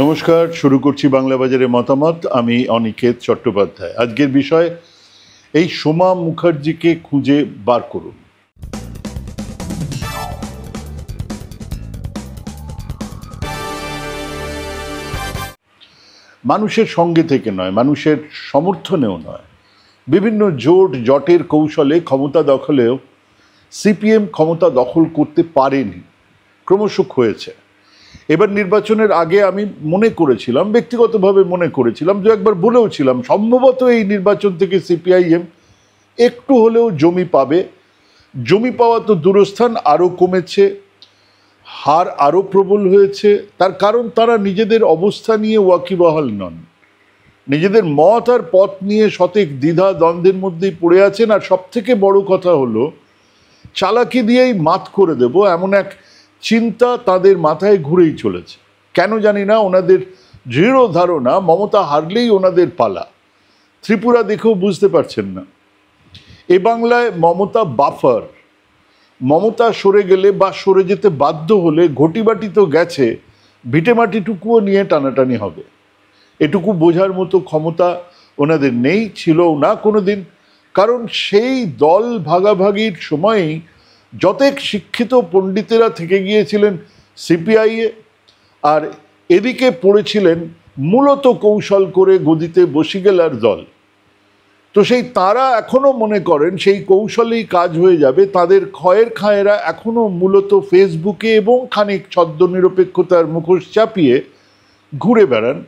নমস্কার, শুরু করছি বাংলা বাজারে মতামত। আমি অনিকেত চট্টোপাধ্যায়। আজকের বিষয়, এই সোমা মুখার্জিকে খুঁজে বার করুন। মানুষের সঙ্গে থেকে নয়, মানুষের সমর্থনেও নয়, বিভিন্ন জোট জটের কৌশলে ক্ষমতা দখলেও সিপিএম ক্ষমতা দখল করতে পারেনি, ক্রমশ হয়েছে। এবার নির্বাচনের আগে আমি মনে করেছিলাম, ব্যক্তিগতভাবে মনে করেছিলাম, যে একবার বলেও ছিলাম, সম্ভবত এই নির্বাচন থেকে সিপিআইএম একটু হলেও জমি পাবে। জমি পাওয়া তো দূরস্থান, আরও কমেছে, হার আরও প্রবল হয়েছে। তার কারণ তারা নিজেদের অবস্থা নিয়ে ওয়াকিবহাল নন, নিজেদের মত আর পথ নিয়ে শতেক দ্বিধা দ্বন্দ্বের মধ্যেই পড়ে আছেন। আর সব থেকে বড় কথা হলো, চালাকি দিয়েই মাত করে দেব এমন এক চিন্তা তাদের মাথায় ঘুরেই চলেছে। কেন জানি না, ওনাদের দৃঢ় ধারণা মমতা হারলেই ওনাদের পালা। ত্রিপুরা দেখেও বুঝতে পারছেন না, এ বাংলায় মমতা বাফার। মমতা সরে গেলে বা সরে যেতে বাধ্য হলে ঘটিবাটি তো গেছে, ভিটেমাটিটুকুও নিয়ে টানাটানি হবে। এটুকু বোঝার মতো ক্ষমতা ওনাদের নেই, ছিলও না কোনোদিন। কারণ সেই দল ভাগাভাগির সময়েই যতেক শিক্ষিত পণ্ডিতেরা থেকে গিয়েছিলেন সিপিআইয়ে, আর এদিকে পড়েছিলেন মূলত কৌশল করে গদিতে বসিগেলার দল। তো সেই তারা এখনো মনে করেন সেই কৌশলেই কাজ হয়ে যাবে। তাদের ক্ষয়ের খায়েরা এখনো মূলত ফেসবুকে এবং খানিক ছদ্মনিরপেক্ষতার মুখোশ চাপিয়ে ঘুরে বেড়ান,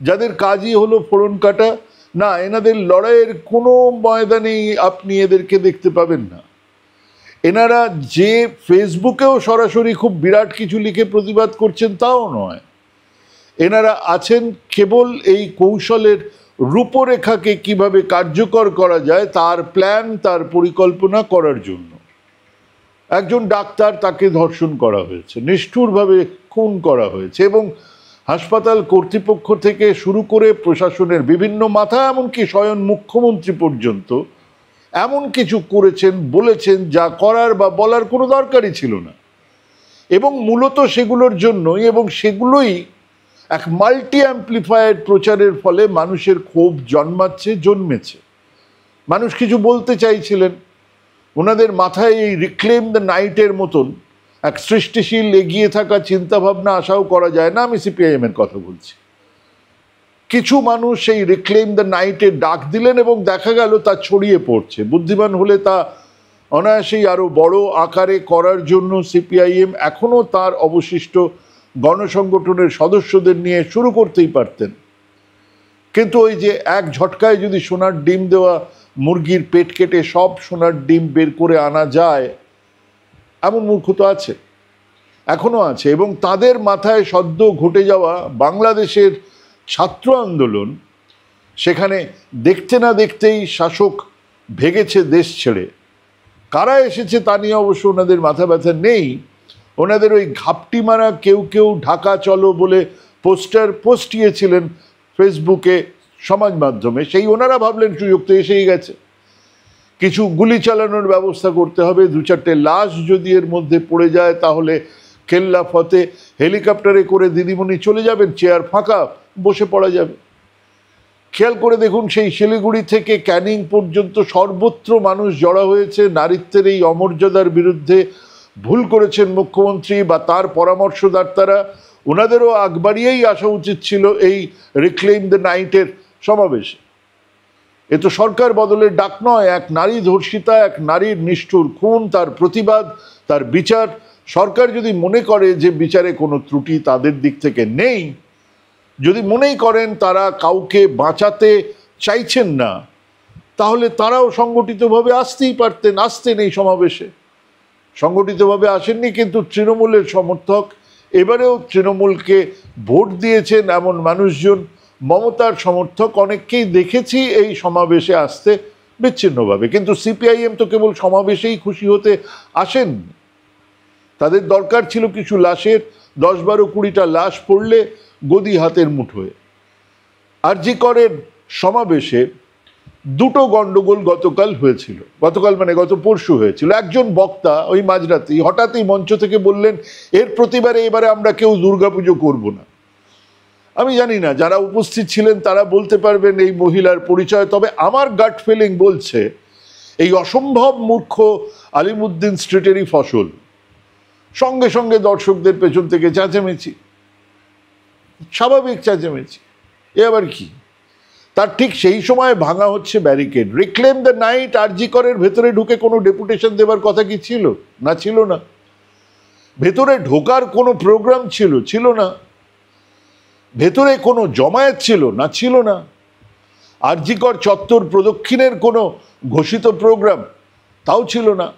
যাদের কাজই হলো ফোড়ন কাটা। না, এনাদের লড়াইয়ের কোনো ময়দানেই আপনি এদেরকে দেখতে পাবেন না। এনারা যে ফেসবুকেও সরাসরি খুব বিরাট কিছু লিখে প্রতিবাদ করছেন তাও নয়, এনারা আছেন কেবল এই কৌশলের রূপরেখাকে কিভাবে কার্যকর করা যায় তার প্ল্যান, তার পরিকল্পনা করার জন্য। একজন ডাক্তার, তাকে ধর্ষণ করা হয়েছে, নিষ্ঠুরভাবে খুন করা হয়েছে, এবং হাসপাতাল কর্তৃপক্ষ থেকে শুরু করে প্রশাসনের বিভিন্ন মাথা, এমনকি স্বয়ং মুখ্যমন্ত্রী পর্যন্ত এমন কিছু করেছেন, বলেছেন যা করার বা বলার কোনো দরকারই ছিল না। এবং মূলত সেগুলোর জন্যই, এবং সেগুলোই এক মাল্টি অ্যাম্প্লিফায়ার প্রচারের ফলে মানুষের ক্ষোভ জন্মেছে। মানুষ কিছু বলতে চাইছিলেন, ওনাদের মাথায় এই রিক্লেম দ্য নাইটের মতন এক সৃষ্টিশীল এগিয়ে থাকা চিন্তাভাবনা আশাও করা যায় না। আমি সিপিআইএমের কথা বলছি। কিছু মানুষ সেই রিক্লেম দ্য নাইটে ডাক দিলেন এবং দেখা গেল তা ছড়িয়ে পড়ছে। বুদ্ধিমান হলে তা অনায়াসেই আরও বড় আকারে করার জন্য সিপিআইএম এখনও তার অবশিষ্ট গণসংগঠনের সদস্যদের নিয়ে শুরু করতেই পারতেন। কিন্তু ওই যে এক ঝটকায় যদি সোনার ডিম দেওয়া মুরগির পেট কেটে সব সোনার ডিম বের করে আনা যায়, এমন মূর্খ তো আছে, এখনও আছে। এবং তাদের মাথায় সদ্য ঘটে যাওয়া বাংলাদেশের ছাত্র আন্দোলন, সেখানে দেখতে না দেখতেই শাসক ভেগেছে দেশ ছেড়ে। কারা এসেছে তা নিয়ে অবশ্য ওনাদের মাথা ব্যথা নেই। ওনাদের ওই ঘাপটি মারা কেউ কেউ ঢাকা চলো বলে পোস্টার পোস্টিয়েছিলেন ফেসবুকে, সমাজ মাধ্যমে, সেই ওনারা ভাবলেন সুযোগ তো এসেই গেছে, কিছু গুলি চালানোর ব্যবস্থা করতে হবে। 2-4টে লাশ যদি এর মধ্যে পড়ে যায় তাহলে কেল্লা ফতে হেলিকপ্টারে করে দিদিমণি চলে যাবেন, চেয়ার ফাঁকা, বসে পড়া যাবে। খেয়াল করে দেখুন, সেই শিলিগুড়ি থেকে ক্যানিং পর্যন্ত সর্বত্র মানুষ জড়া হয়েছে নারীত্বের এই অমর্যাদার বিরুদ্ধে। ভুল করেছেন মুখ্যমন্ত্রী বা তার পরামর্শদাতারা, ওনাদেরও আগ বাড়িয়েই আসা উচিত ছিল এই রিক্লেম দ্য নাইটের সমাবেশে। এ তো সরকার বদলের ডাক নয়, এক নারী ধর্ষিতা, এক নারীর নিষ্ঠুর খুন, তার প্রতিবাদ, তার বিচার। সরকার যদি মনে করে যে বিচারে কোনো ত্রুটি তাদের দিক থেকে নেই, যদি মনেই করেন তারা কাউকে বাঁচাতে চাইছেন না, তাহলে তারাও সংগঠিতভাবে আসতেই পারতেন, আসতেন এই সমাবেশে। সংগঠিতভাবে আসেননি, কিন্তু তৃণমূলের সমর্থক, এবারেও তৃণমূলকে ভোট দিয়েছেন এমন মানুষজন, মমতার সমর্থক অনেককেই দেখেছি এই সমাবেশে আসতে বিচ্ছিন্নভাবে। কিন্তু সিপিআইএম তো কেবল সমাবেশেই খুশি হতে আসেন। তাদের দরকার ছিল কিছু লাশের, 10-12-20টা লাশ পড়লে গদি হাতের মুঠোয়। আরজি করের সমাবেশে দুটো গন্ডগোল গতকাল হয়েছিল, গতকাল মানে গত পরশু হয়েছিল। একজন বক্তা ওই মাঝরাতেই হঠাৎই মঞ্চ থেকে বললেন, এর প্রতিবারে এবারে আমরা কেউ দুর্গাপুজো করব না। আমি জানি না, যারা উপস্থিত ছিলেন তারা বলতে পারবেন এই মহিলার পরিচয়। তবে আমার গাট ফিলিং বলছে এই অসম্ভব মূর্খ আলিমুদ্দিন স্ট্রিটেরই ফসল। সঙ্গে সঙ্গে দর্শকদের পেছন থেকে চেঁচামেচি, স্বাভাবিক চেঁচামেচি, এ আবার কি? তার ঠিক সেই সময় ভাঙা হচ্ছে ব্যারিকেড। রিক্লেম দ্য নাইট আরজি করের ভেতরে ঢুকে কোনো ডেপুটেশন দেবার কথা কি ছিল? না, ছিল না। ভেতরে ঢোকার কোনো প্রোগ্রাম ছিল না। ভেতরে কোনো জমায়েত ছিল না, ছিল না। আরজি কর চত্বর প্রদক্ষিণের কোনো ঘোষিত প্রোগ্রাম, তাও ছিল না।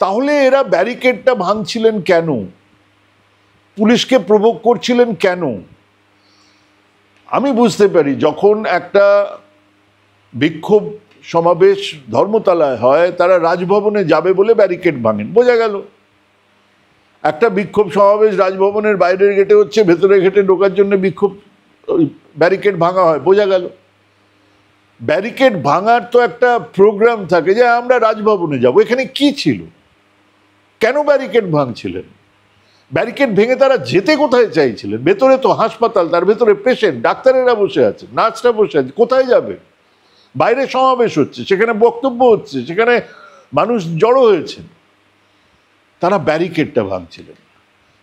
তাহলে এরা ব্যারিকেডটা ভাঙছিলেন কেন? পুলিশকে প্রভোগ করছিলেন কেন? আমি বুঝতে পারি, যখন একটা বিক্ষোভ সমাবেশ ধর্মতলায় হয়, তারা রাজভবনে যাবে বলে ব্যারিকেড ভাঙেন, বোঝা গেল। একটা বিক্ষোভ সমাবেশ রাজভবনের বাইরের গেটে হচ্ছে, ভেতরের গেটে ঢোকার জন্য বিক্ষোভ ব্যারিকেড ভাঙা হয়, বোঝা গেল। ব্যারিকেড ভাঙার তো একটা প্রোগ্রাম থাকে যে আমরা রাজভবনে যাব। এখানে কি ছিল? কেন ব্যারিকেড ভাঙছিলেন? ব্যারিকেড ভেঙে তারা যেতে কোথায় চাইছিলেন? ভেতরে তো হাসপাতাল, তার ভেতরে পেশেন্ট, ডাক্তারেরা বসে আছে, নার্সরা বসে আছে, কোথায় যাবে? বাইরে সমাবেশ হচ্ছে, সেখানে বক্তব্য হচ্ছে, সেখানে মানুষ জড়ো হয়েছে, তারা ব্যারিকেডটা ভাঙছিলেন।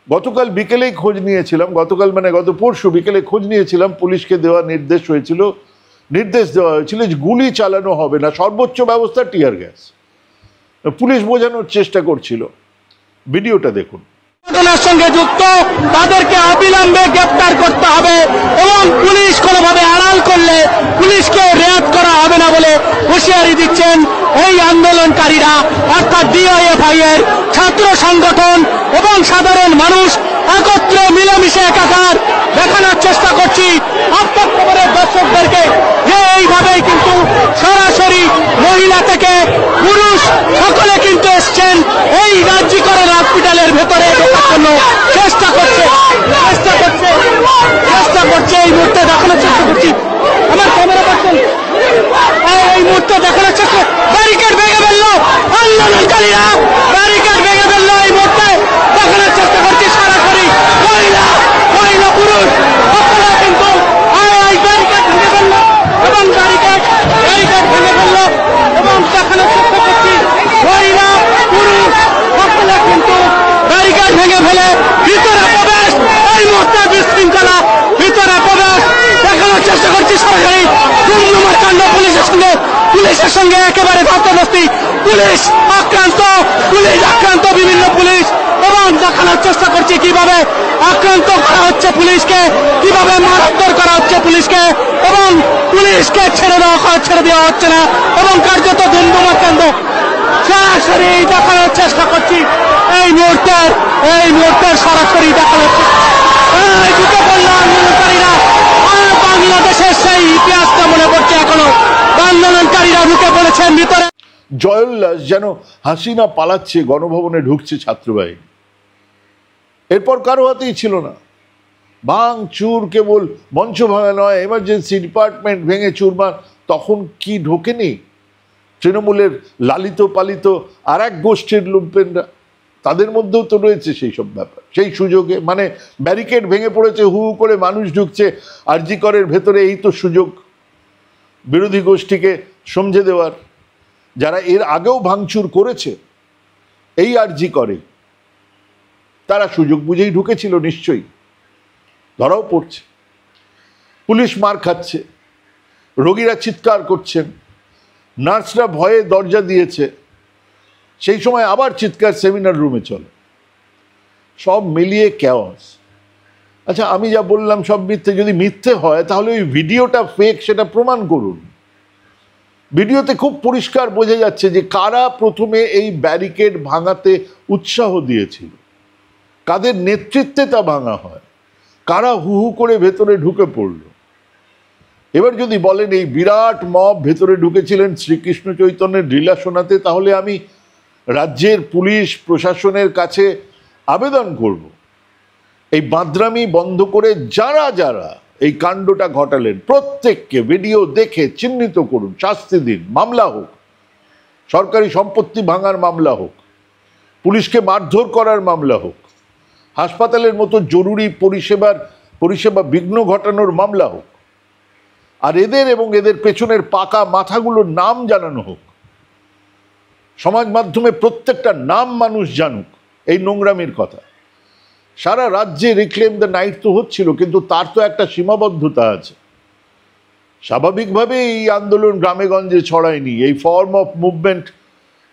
গতকাল বিকেলেই খোঁজ নিয়েছিলাম, গতকাল মানে গত পরশু বিকেলে খোঁজ নিয়েছিলাম, পুলিশকে নির্দেশ দেওয়া হয়েছিল যে গুলি চালানো হবে না, সর্বোচ্চ ব্যবস্থা টিয়ার গ্যাস। পুলিশ বোঝানোর চেষ্টা করছিল। ভিডিওটা দেখুন। ঘটনার সঙ্গে যুক্ত তাদেরকে অবিলম্বে গ্রেপ্তার করতে হবে এবং পুলিশ কোনোভাবে আড়াল করলে পুলিশকে রেয়াত করা হবে না বলে হুঁশিয়ারি দিচ্ছেন এই আন্দোলনকারীরা, অর্থাৎ ডিওএফআই এর ছাত্র সংগঠন এবং সাধারণ মানুষ একত্রে মিলেমিশে একাকার। দেখানোর চেষ্টা করছি আপনার খবরের দর্শকদেরকে যে এইভাবেই কিন্তু সরাসরি মহিলা থেকে পুরুষ সকলে কিন্তু এসছেন এই রাজ্যিকরের হসপিটালের ভেতরে ঢোকার জন্য চেষ্টা করছে এই মুহূর্তে দেখানোর চেষ্টা করছি। আমার ক্যামেরা পাচ্ছেন, এই মুহূর্তে দেখানোর চেষ্টা, ব্যারিকেড ভেঙে ফেললো আন্দোলনকারীরা, ব্যারিকেড ভেঙে ফেললো এই মুহূর্তে দেখানোর চেষ্টা করছি। সরাসরি মহিলা পুরুষ সকলে কিন্তু এই ব্যারিকেড ভেঙে ফেললো এবং ব্যারিকেড ভেঙে ফেললো এবং দেখানোর চেষ্টা করছি মহিলা পুরুষ সকলে কিন্তু ব্যারিকেড ভেঙে ফেলে ভিতরে প্রবেশ, এই মুহূর্তে বিশৃঙ্খলা ভিতরে প্রবেশ দেখানোর চেষ্টা করছি। সরকারি দুর্নমার কাণ্ড পুলিশের সঙ্গে একেবারে ধস্তাধস্তি, পুলিশ আক্রান্ত বিভিন্ন পুলিশ, এবং দেখানোর চেষ্টা করছি কিভাবে আক্রান্ত করা হচ্ছে পুলিশকে, কিভাবে মারধর করা হচ্ছে পুলিশকে, এবং পুলিশকে ছেড়ে দেওয়া হচ্ছে না, এবং কার্যত দুর্নমার কাণ্ড সরাসরি দেখানোর চেষ্টা করছি। এই মুহূর্তের সরাসরি দেখানোর ঢুকে পড়ল আন্দোলনকারীরা। বাংলাদেশের সেই ইতিহাসটা মনে পড়ছে এখনো, আন্দোলনকারীরা ঢুকে পড়েছেন ভিতরে। জয়োল্লাস যেন হাসিনা পালাচ্ছে, গণভবনে ঢুকছে ছাত্রবাহিনী। এরপর কারো হাতেই ছিল না। চুর কেবল মঞ্চ ভাঙা নয়, এমার্জেন্সি ডিপার্টমেন্ট ভেঙে চুরমার। তখন কি ঢোকেনি তৃণমূলের লালিত পালিত আর এক গোষ্ঠীর লুম্পেনরা? তাদের মধ্যেও তো রয়েছে সেই সব ব্যাপার। সেই সুযোগে মানে ব্যারিকেড ভেঙে পড়েছে, হু হু করে মানুষ ঢুকছে আরজি করের ভেতরে, এই তো সুযোগ বিরোধী গোষ্ঠীকে সমঝে দেওয়ার। যারা এর আগেও ভাঙচুর করেছে এই আরজি করে, তারা সুযোগ বুঝেই ঢুকেছিল, নিশ্চয়ই ধরাও পড়ছে। পুলিশ মার খাচ্ছে, রোগীরা চিৎকার করছেন, নার্সরা ভয়ে দরজা দিয়েছে, সেই সময় আবার চিৎকার সেমিনার রুমে চলে। সব মিলিয়ে কেওয়াস। আচ্ছা, আমি যা বললাম সব মিথ্যে। যদি মিথ্যে হয় তাহলে ওই ভিডিওটা ফেক, সেটা প্রমাণ করুন। ভিডিওতে খুব পরিষ্কার বোঝা যাচ্ছে যে কারা প্রথমে এই ব্যারিকেড ভাঙাতে উৎসাহ দিয়েছিল, কাদের নেতৃত্বে তা ভাঙা হয়, কারা হু হু করে ভেতরে ঢুকে পড়ল। এবার যদি বলেন এই বিরাট মব ভেতরে ঢুকেছিলেন শ্রীকৃষ্ণ চৈতন্যের লীলা শোনাতে, তাহলে আমি রাজ্যের পুলিশ প্রশাসনের কাছে আবেদন করব, এই বাঁদরামি বন্ধ করে যারা যারা এই কাণ্ডটা ঘটালেন প্রত্যেককে ভিডিও দেখে চিহ্নিত করুন, শাস্তি দিন, মামলা হোক, সরকারি সম্পত্তি ভাঙার মামলা হোক, পুলিশকে মারধর করার মামলা হোক, হাসপাতালের মতো জরুরি পরিষেবার পরিষেবা বিঘ্ন ঘটানোর মামলা হোক, আর এদের এবং এদের পেছনের পাকা মাথাগুলোর নাম জানানো হোক, সমাজ মাধ্যমে প্রত্যেকটা নাম মানুষ জানুক এই নোংরামির কথা। সারা রাজ্যে রিক্লেম দ্য নাইট তো হচ্ছিল, কিন্তু তার তো একটা সীমাবদ্ধতা আছে। স্বাভাবিকভাবে এই আন্দোলন গ্রামে গঞ্জে ছড়ায়নি। এই ফর্ম অফ মুভমেন্ট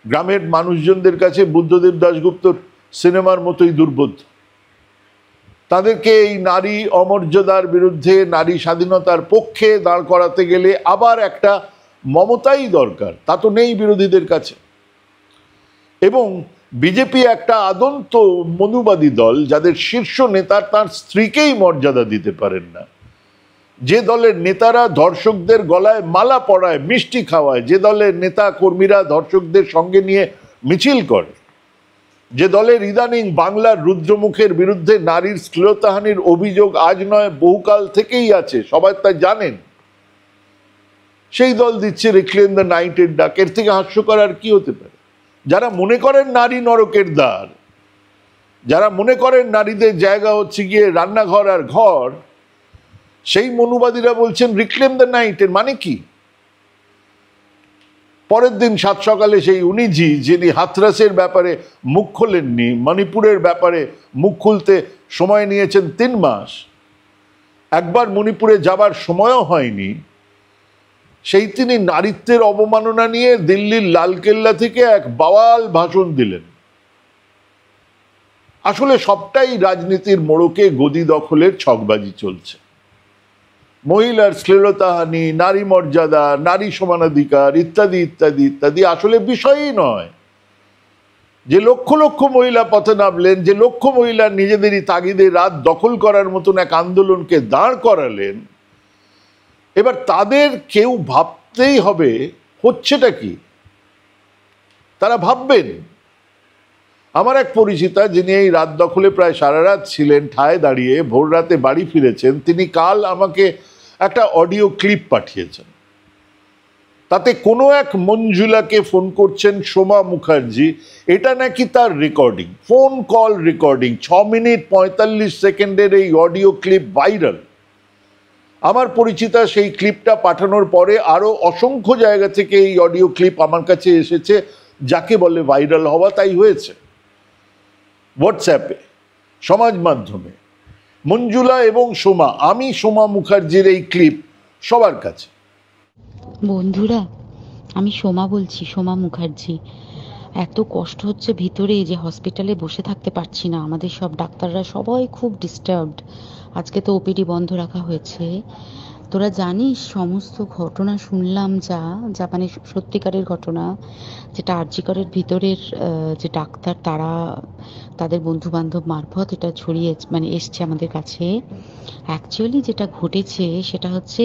গ্রামের মানুষজনদের কাছে বুদ্ধদেব দাশগুপ্তর সিনেমার মতোই দুর্বোধ্য। তাদেরকে এই নারী অমর্যাদার বিরুদ্ধে, নারী স্বাধীনতার পক্ষে দাঁড় করাতে গেলে আবার একটা মমতাই দরকার, তা তো নেই বিরোধীদের কাছে। এবং বিজেপি একটা আদন্ত মনুবাদী দল, যাদের শীর্ষ নেতা তার স্ত্রীকেই মর্যাদা দিতে পারেন না, যে দলের নেতারা ধর্ষকদের গলায় মালা পরায়, মিষ্টি খাওয়ায়, যে দলের নেতা কর্মীরা ধর্ষকদের সঙ্গে নিয়ে মিছিল করে, যে দলের ইদানিং বাংলার রুদ্রমুখের বিরুদ্ধে নারীর শ্লীলতাহানির অভিযোগ আজ নয় বহুকাল থেকেই আছে, সবাই তা জানেন, সেই দল দিচ্ছে রিক্লেম দ্য নাইটের ডাক। এর থেকে হাস্যকর আর কি হতে পারে? যারা মনে করেন নারী নরকের দ্বার, যারা মনে করেন নারীদের জায়গা হচ্ছে গিয়ে রান্নাঘর আর ঘর, সেই মনুবাদীরা বলছেন রিক্লেম দ্য নাইটের মানে কি? পরের দিন সাত সকালে সেই উনিজি, যিনি হাথরাসের ব্যাপারে মুখ খোলেননি, মণিপুরের ব্যাপারে মুখ খুলতে সময় নিয়েছেন 3 মাস, একবার মণিপুরে যাবার সময়ও হয়নি, সেই তিনি নারীত্বের অবমাননা নিয়ে দিল্লির লালকেল্লা থেকে এক বাওয়াল ভাষণ দিলেন। আসলে সবটাই রাজনীতির মোড়কে গদি দখলের ছকবাজি চলছে। মহিলার শ্লীলতাহানি, নারী মর্যাদা, নারী সমানাধিকার ইত্যাদি ইত্যাদি ইত্যাদি আসলে বিষয়ই নয়। যে লক্ষ লক্ষ মহিলা পথে নামলেন, যে লক্ষ মহিলা নিজেদেরই তাগিদে রাত দখল করার মতন এক আন্দোলনকে দাঁড় করালেন, এবার তাদের কেউ ভাবতেই হবে হচ্ছেটা কি, তারা ভাববেন। আমার এক পরিচিতা, যিনি এই রাত দখলে প্রায় সারা রাত ছিলেন ঠায় দাঁড়িয়ে, ভোর রাতে বাড়ি ফিরেছেন, তিনি কাল আমাকে একটা অডিও ক্লিপ পাঠিয়েছেন। তাতে কোনো এক মঞ্জুলাকে ফোন করছেন সোমা মুখার্জি, এটা নাকি তার recording, phone call recording. 6 minute 45 সেকেন্ডের এই অডিও ক্লিপ ভাইরাল। আমার পরিচিতা সেই ক্লিপটা পাঠানোর পরে আরো অসংখ্য জায়গা থেকে এই অডিও ক্লিপ আমার কাছে এসেছে, যাকে বলে ভাইরাল হওয়া। তাই হয়েছে হোয়াটসঅ্যাপে, সমাজ মাধ্যমে। মঞ্জুলা এবং সোমা, আমি সোমা মুখার্জির এই ক্লিপ সবার কাছে। বন্ধুরা, আমি সোমা বলছি, সোমা মুখার্জি। এত কষ্ট হচ্ছে ভিতরে যে হসপিটালে বসে থাকতে পারছি না। আমাদের সব ডাক্তাররা সবাই খুব ডিস্টার্বড। আজকে তো ওপিডি বন্ধ রাখা হয়েছে। তোরা জানিস সমস্ত ঘটনা শুনলাম, যা মানে সত্যিকারের ঘটনা, যেটা আরজিকরের ভিতরের যে ডাক্তার তারা তাদের বন্ধু বান্ধব মারফত এটা ছড়িয়ে মানে এসছে আমাদের কাছে। অ্যাকচুয়ালি যেটা ঘটেছে সেটা হচ্ছে,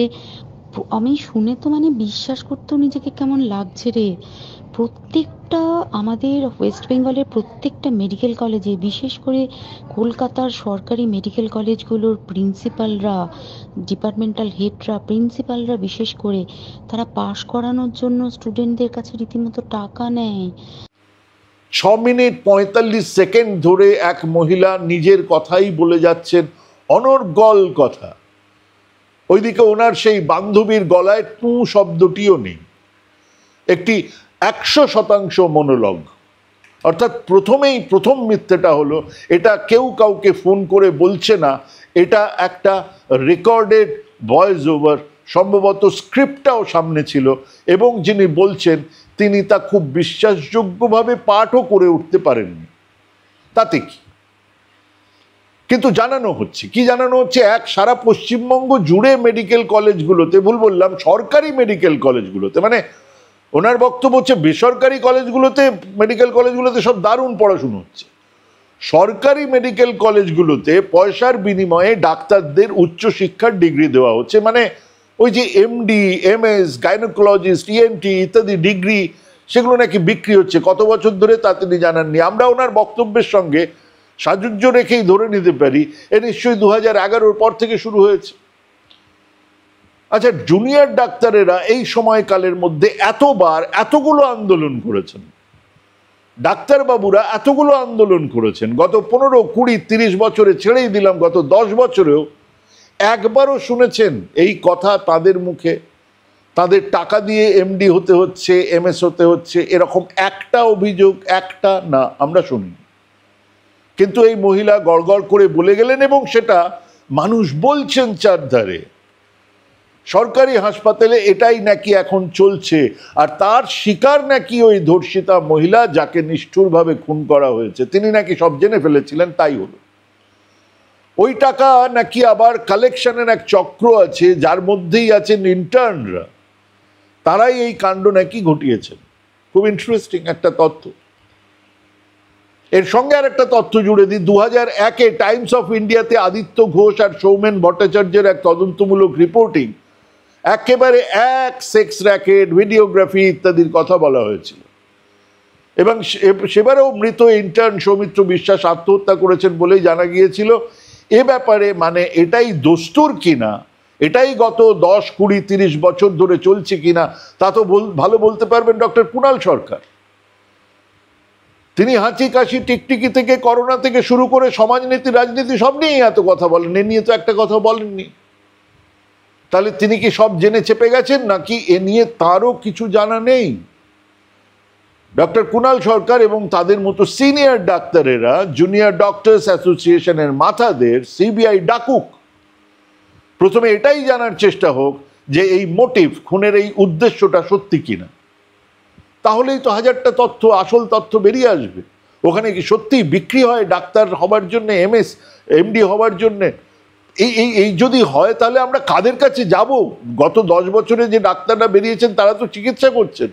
আমি শুনে তো মানে বিশ্বাস করতেও নিজেকে কেমন লাগছে রে। প্রত্যেকটা আমাদের ওয়েস্ট বেঙ্গলের প্রত্যেকটা মেডিকেল কলেজে, বিশেষ করে কলকাতার সরকারি মেডিকেল কলেজগুলোর প্রিন্সিপালরা, ডিপার্টমেন্টাল হেডরা, প্রিন্সিপালরা বিশেষ করে, তারা পাশ করানোর জন্য স্টুডেন্টদের কাছে রীতিমতো টাকা নেয়। 6 মিনিট 45 সেকেন্ড ধরে এক মহিলা নিজের কথাই বলে যাচ্ছেন, অনর্গল কথা। ওইদিকে ওনার সেই বান্ধবীর গলায় টু শব্দটিও নেই। একটি 100% মনোলগ। অর্থাৎ প্রথম মিথ্যেটা হলো, এটা কেউ কাউকে ফোন করে বলছে না, এটা একটা রেকর্ডেড ভয়েস ওভার, সম্ভবত স্ক্রিপ্টটাও সামনে ছিল, এবং যিনি বলছেন তিনি তা খুব বিশ্বাসযোগ্যভাবে পাঠও করে উঠতে পারেননি। তাতে কি? কিন্তু জানানো হচ্ছে কি? জানানো হচ্ছে এক সারা পশ্চিমবঙ্গ জুড়ে মেডিকেল কলেজগুলোতে, ভুল বললাম, সরকারি মেডিকেল কলেজগুলোতে, মানে ওনার বক্তব্য হচ্ছে বেসরকারি কলেজগুলোতে, মেডিকেল কলেজগুলোতে সব দারুণ পড়াশুনো হচ্ছে। সরকারি মেডিকেল কলেজগুলোতে পয়সার বিনিময়ে ডাক্তারদের উচ্চশিক্ষার ডিগ্রি দেওয়া হচ্ছে। মানে ওই যে এমডি, এমএস, গাইনোকোলজিস্ট, ইএনটি ইত্যাদি ডিগ্রি, সেগুলো নাকি বিক্রি হচ্ছে। কত বছর ধরে তা তিনি জানাননি। আমরা ওনার বক্তব্যের সঙ্গে সাযুজ্য রেখেই ধরে নিতে পারি এ নিশ্চয়ই 2011-র পর থেকে শুরু হয়েছে। আচ্ছা, জুনিয়র ডাক্তারেরা এই সময়কালের মধ্যে এতবার এতগুলো আন্দোলন করেছেন, ডাক্তারবাবুরা এতগুলো আন্দোলন করেছেন, গত 15, 20, 30 বছরে ছেড়েই দিলাম, গত 10 বছরেও একবারও শুনেছেন এই কথা তাদের মুখে? তাদের টাকা দিয়ে এমডি হতে হচ্ছে, এমএস হতে হচ্ছে, এরকম একটা অভিযোগ, একটা না, আমরা শুনি। কিন্তু এই মহিলা গড়গড় করে বলে গেলেন এবং সেটা মানুষ বলছেন চারধারে। সরকারি হাসপাতালে এটাই নাকি এখন চলছে, আর তার শিকার নাকি ওই ধর্ষিতা মহিলা যাকে নিষ্ঠুরভাবে খুন করা হয়েছে। তিনি নাকি সব জেনে ফেলেছিলেন, তাই হলো। ওই টাকা নাকি আবার কালেকশনের এক চক্র আছে, যার মধ্যেই আছেন ইন্টার্নরা, তারাই এই কাণ্ড নাকি ঘটিয়েছেন। খুব ইন্টারেস্টিং একটা তথ্য। এর সঙ্গে আর একটা তথ্য জুড়ে দিই, 2001-এ টাইমস অফ ইন্ডিয়াতে আদিত্য ঘোষ আর সৌমেন ভট্টাচার্যের এক তদন্তমূলক রিপোর্টিং একেবারে এক সেক্স র্যাকেট, ভিডিওগ্রাফি ইত্যাদির কথা বলা হয়েছিল। এবং সেবারেও মৃত ইন্টার্ন সৌমিত্র বিশ্বাস আত্মহত্যা করেছেন বলেই জানা গিয়েছিল। এ ব্যাপারে মানে এটাই দস্তুর কিনা, এটাই গত 10, 20, 30 বছর ধরে চলছে কিনা, তা তো ভালো বলতে পারবেন ডক্টর কুণাল সরকার। তিনি হাঁচি কাশি টিকটিকি থেকে করোনা থেকে শুরু করে সমাজনীতি, রাজনীতি সব নিয়েই এত কথা বলেন, এ নিয়ে তো একটা কথা বলেননি। তাহলে তিনি কি সব জেনে চেপে গেছেন, নাকি এ নিয়ে তারও কিছু জানা নেই? ডক্টর কুণাল সরকার এবং তাদের মতো সিনিয়র ডাক্তারেরা জুনিয়র ডক্টরস অ্যাসোসিয়েশনের মাথাদের সিবিআই ডাকুক, প্রথমে এটাই জানার চেষ্টা হোক যে এই মোটিভ, খুনের এই উদ্দেশ্যটা সত্যি কিনা। তাহলেই তো হাজারটা তথ্য, আসল তথ্য বেরিয়ে আসবে। ওখানে কি সত্যি বিক্রি হয় ডাক্তার হবার জন্য, এমএস এমডি হবার জন্য? এই যদি হয় তাহলে আমরা কাদের কাছে যাব? গত 10 বছরে যে ডাক্তাররা বেরিয়েছেন তারা তো চিকিৎসা করছেন,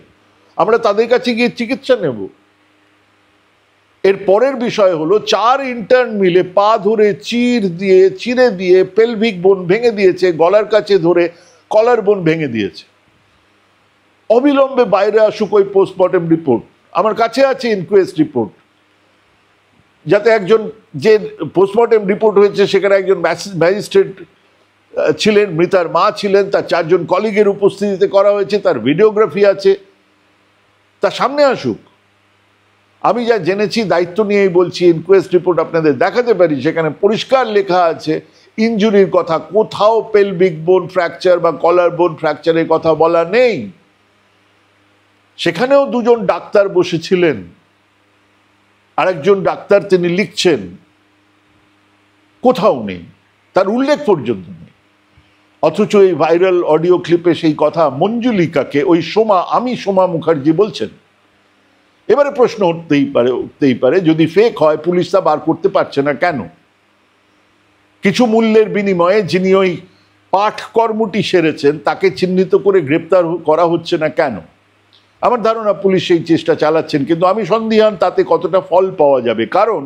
আমরা তাদের কাছে গিয়ে চিকিৎসা নেব? এর পরের বিষয় হলো 4 ইন্টার্ন মিলে পা ধরে চিরে দিয়ে পেলভিক বোন ভেঙে দিয়েছে, গলার কাছে ধরে কলার বোন ভেঙে দিয়েছে। অবিলম্বে বাইরে আসুক ওই পোস্টমর্টেম রিপোর্ট। আমার কাছে আছে ইনকোয়েস্ট রিপোর্ট, যাতে একজন, যে পোস্টমর্টেম রিপোর্ট হয়েছে সেখানে একজন ম্যাজিস্ট্রেট ছিলেন, মৃতার মা ছিলেন, তার 4 জন কলিগের উপস্থিতিতে করা হয়েছে, তার ভিডিওগ্রাফি আছে, তা সামনে আসুক। আমি যা জেনেছি, দায়িত্ব নিয়েই বলছি, ইনকোয়েস্ট রিপোর্ট আপনাদের দেখাতে পারি, সেখানে পরিষ্কার লেখা আছে ইনজুরির কথা, কোথাও পেলভিক বোন ফ্র্যাকচার বা কলার বোন ফ্র্যাকচারের কথা বলা নেই। সেখানেও 2 জন ডাক্তার বসেছিলেন, আরেকজন ডাক্তার তিনি লিখছেন, কোথাও নেই, তার উল্লেখ পর্যন্ত নেই। অথচ এই ভাইরাল অডিও ক্লিপে সেই কথা মঞ্জুলিকাকে ওই আমি সোমা মুখার্জি বলছেন। এবারে প্রশ্ন উঠতেই পারে যদি ফেক হয় পুলিশ তা বার করতে পারছে না কেন? কিছু মূল্যের বিনিময়ে যিনি ওই পাঠ কর্মটি সেরেছেন তাকে চিহ্নিত করে গ্রেপ্তার করা হচ্ছে না কেন? আমার ধারণা পুলিশ সেই চেষ্টা চালাচ্ছেন, কিন্তু আমি সন্দিহান তাতে কতটা ফল পাওয়া যাবে। কারণ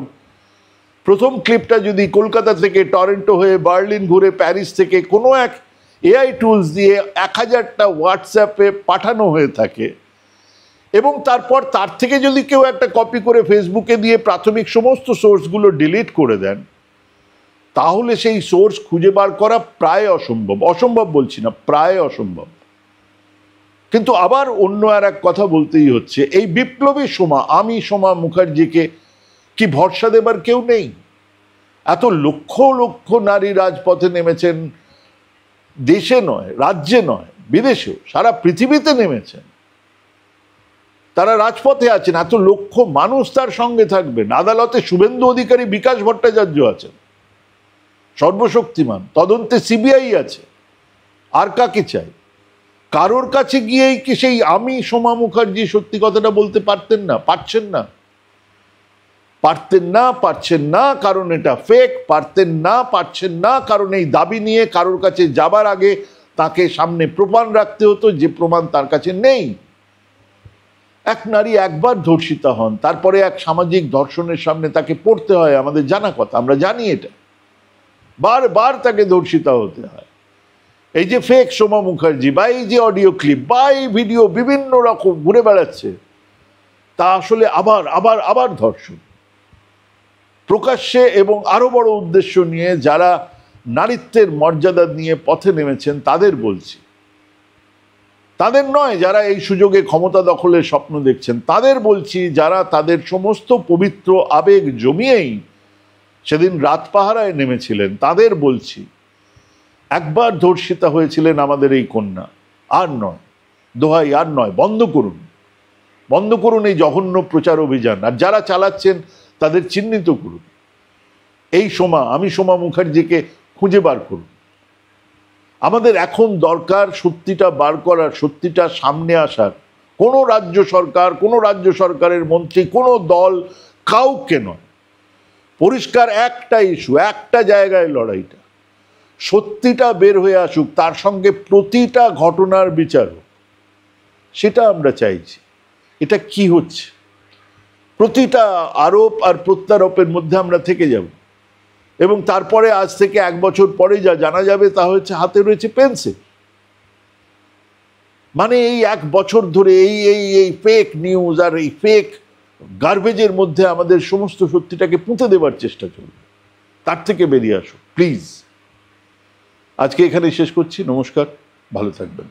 প্রথম ক্লিপটা যদি কলকাতা থেকে টরেন্টো হয়ে বার্লিন ঘুরে প্যারিস থেকে কোনো এক এআই টুলস দিয়ে 1000টা হোয়াটসঅ্যাপে পাঠানো হয়ে থাকে, এবং তারপর তার থেকে যদি কেউ একটা কপি করে ফেসবুকে দিয়ে প্রাথমিক সমস্ত সোর্সগুলো ডিলিট করে দেন, তাহলে সেই সোর্স খুঁজে বার করা প্রায় অসম্ভব। অসম্ভব বলছি না, প্রায় অসম্ভব। কিন্তু আবার অন্য আর এক কথা বলতেই হচ্ছে, এই বিপ্লবী আমি সোমা মুখার্জিকে কি ভরসা দেবার কেউ নেই? এত লক্ষ লক্ষ নারী রাজপথে নেমেছেন, দেশে নয়, রাজ্যে নয়, বিদেশেও, সারা পৃথিবীতে নেমেছেন, তারা রাজপথে আছেন, এত লক্ষ মানুষ তার সঙ্গে থাকবেন। আদালতে শুভেন্দু অধিকারী, বিকাশ ভট্টাচার্য আছেন, সর্বশক্তিমান, তদন্তে সিবিআই আছে, আর কাকে চাই? কারোর কাছে গিয়েই কি সেই আমি সোমা মুখার্জি সত্যি কথাটা বলতে পারতেন না? পারছেন না, পারছেন না কারণ এটা ফেক, পারছেন না কারণ এই দাবি নিয়ে কারোর কাছে যাবার আগে তাকে সামনে প্রমাণ রাখতে হতো, যে প্রমাণ তার কাছে নেই। এক নারী একবার ধর্ষিতা হন, তারপরে এক সামাজিক ধর্ষণের সামনে তাকে পড়তে হয়, আমাদের জানা কথা, আমরা জানি এটা, বারবার তাকে ধর্ষিতা হতে হয়। এই যে ফেক সোমা মুখার্জি বা এই যে অডিও ক্লিপ বা এই ভিডিও বিভিন্ন রকম ঘুরে বেড়াচ্ছে, তা আসলে আবার ধর্ষণ প্রকাশ্যে, এবং আরো বড় উদ্দেশ্য নিয়ে যারা নারীত্বের মর্যাদা নিয়ে পথে নেমেছেন তাদের বলছি, তাদের নয় যারা এই সুযোগে ক্ষমতা দখলের স্বপ্ন দেখছেন, তাদের বলছি যারা তাদের সমস্ত পবিত্র আবেগ জমিয়েই সেদিন রাত পাহারায় নেমেছিলেন, তাদের বলছি একবার ধর্ষিতা হয়েছিলেন আমাদের এই কন্যা, আর নয়, দোহাই আর নয়, বন্ধ করুন, বন্ধ করুন এই জঘন্য প্রচার অভিযান। আর যারা চালাচ্ছেন তাদের চিহ্নিত করুন। এই আমি সোমা মুখার্জিকে খুঁজে বার করুন। আমাদের এখন দরকার সত্যিটা বার করার, সত্যিটা সামনে আসার। কোনো রাজ্য সরকার, কোনো রাজ্য সরকারের মন্ত্রী, কোনো দল, কাউকে নয়। পরিষ্কার একটা ইস্যু, একটা জায়গায় লড়াইটা, সত্যিটা বের হয়ে আসুক, তার সঙ্গে প্রতিটা ঘটনার বিচার হোক, সেটা আমরা চাইছি। এটা কি হচ্ছে? প্রতিটা আরোপ আর প্রত্যারোপের মধ্যে আমরা থেকে যাব, এবং তারপরে আজ থেকে 1 বছর পরে যা জানা যাবে তা হচ্ছে হাতে রয়েছে পেন্সিল। মানে এই 1 বছর ধরে এই ফেক নিউজ আর এই ফেক গার্বেজের মধ্যে আমাদের সমস্ত সত্যিটাকে পুঁতে দেবার চেষ্টা চলবে। তার থেকে বেরিয়ে আসো প্লিজ। আজকে এখানে শেষ করছি। নমস্কার, ভালো থাকবেন।